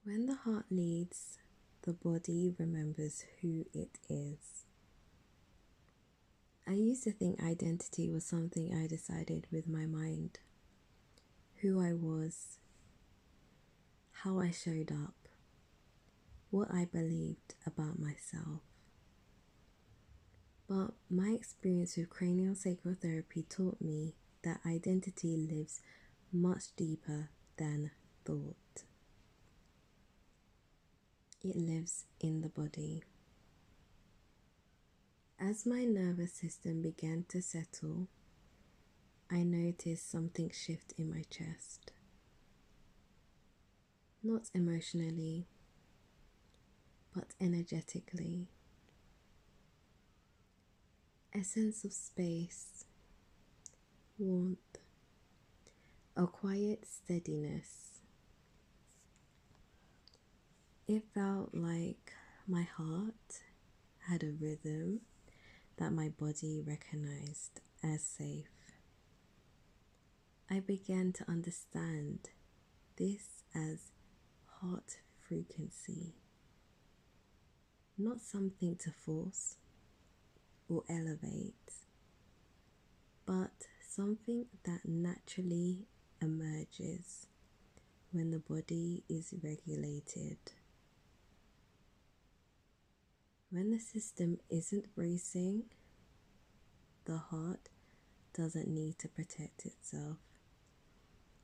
When the heart leads, the body remembers who it is. I used to think identity was something I decided with my mind. Who I was, how I showed up, what I believed about myself. But my experience with cranialsacral therapy taught me that identity lives much deeper than thought. It lives in the body. As my nervous system began to settle, I noticed something shift in my chest. Not emotionally, but energetically. A sense of space, warmth, a quiet steadiness. It felt like my heart had a rhythm that my body recognized as safe. I began to understand this as heart frequency, not something to force or elevate, but something that naturally emerges when the body is regulated. When the system isn't racing, the heart doesn't need to protect itself.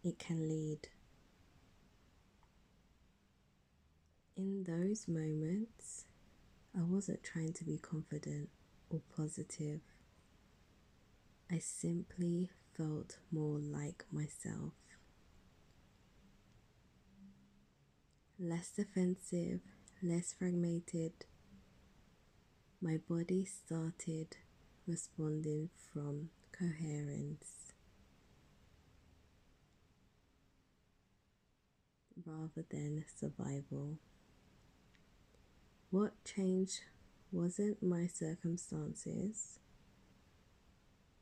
It can lead. In those moments, I wasn't trying to be confident or positive. I simply felt more like myself. Less defensive, less fragmented. My body started responding from coherence rather than survival. What changed wasn't my circumstances,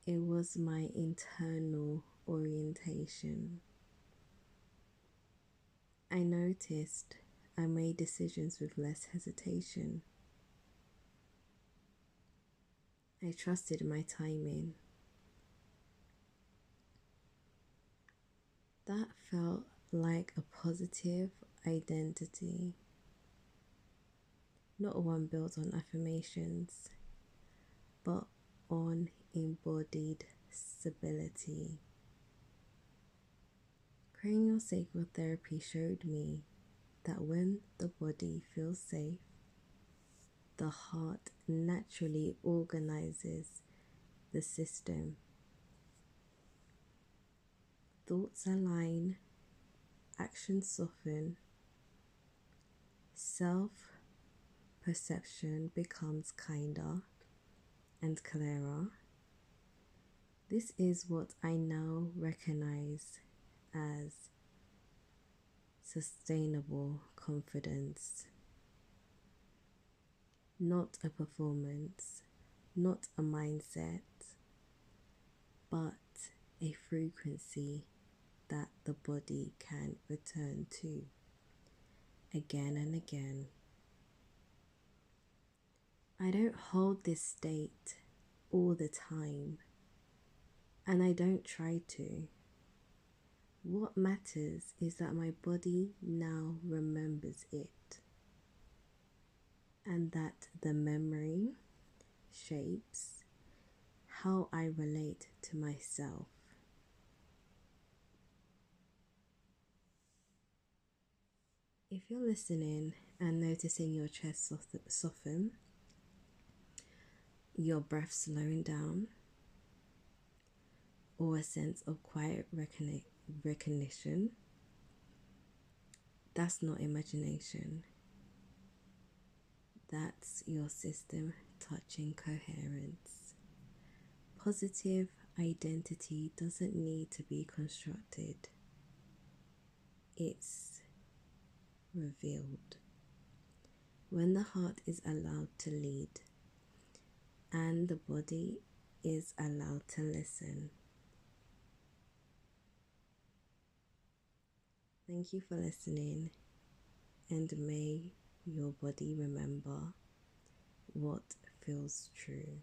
it was my internal orientation. I noticed I made decisions with less hesitation. I trusted my timing. That felt like a positive identity, not one built on affirmations, but on embodied stability. Craniosacral therapy showed me that when the body feels safe, the heart naturally organizes the system. Thoughts align, actions soften, self perception becomes kinder and clearer. This is what I now recognize as sustainable confidence. Not a performance, not a mindset, but a frequency that the body can return to again and again. I don't hold this state all the time, and I don't try to. What matters is that my body now remembers it, and that the memory shapes how I relate to myself. If you're listening and noticing your chest soften, your breath slowing down, or a sense of quiet recognition, that's not imagination. That's your system touching coherence. Positive identity doesn't need to be constructed, it's revealed. When the heart is allowed to lead and the body is allowed to listen. Thank you for listening, and may your body remember what feels true.